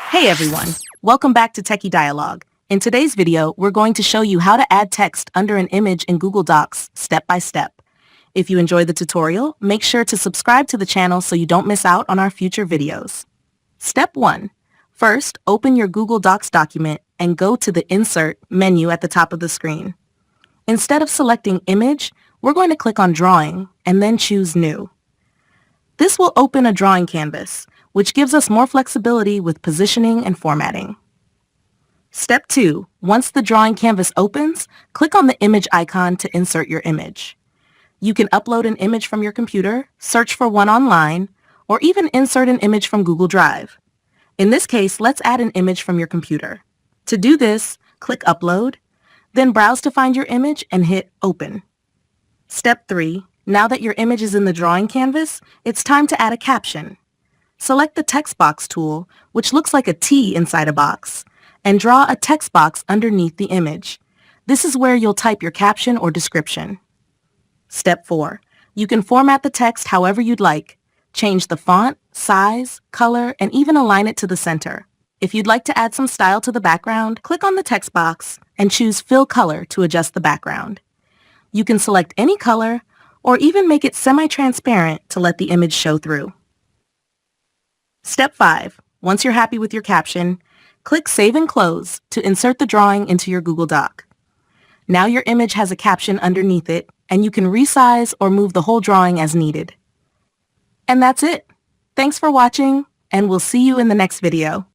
Hey everyone, welcome back to Techie Dialogue. In today's video, we're going to show you how to add text under an image in Google Docs step by step. If you enjoyed the tutorial, make sure to subscribe to the channel so you don't miss out on our future videos. Step 1. First, open your Google Docs document and go to the Insert menu at the top of the screen. Instead of selecting Image, we're going to click on Drawing and then choose New. This will open a drawing canvas, which gives us more flexibility with positioning and formatting. Step 2. Once the drawing canvas opens, click on the image icon to insert your image. You can upload an image from your computer, search for one online, or even insert an image from Google Drive. In this case, let's add an image from your computer. To do this, click Upload, then browse to find your image and hit Open. Step 3. Now that your image is in the drawing canvas, it's time to add a caption. Select the text box tool, which looks like a T inside a box, and draw a text box underneath the image. This is where you'll type your caption or description. Step 4. You can format the text however you'd like. Change the font, size, color, and even align it to the center. If you'd like to add some style to the background, click on the text box and choose Fill Color to adjust the background. You can select any color, or even make it semi-transparent to let the image show through. Step 5. Once you're happy with your caption, click Save and Close to insert the drawing into your Google Doc. Now your image has a caption underneath it, and you can resize or move the whole drawing as needed. And that's it. Thanks for watching, and we'll see you in the next video.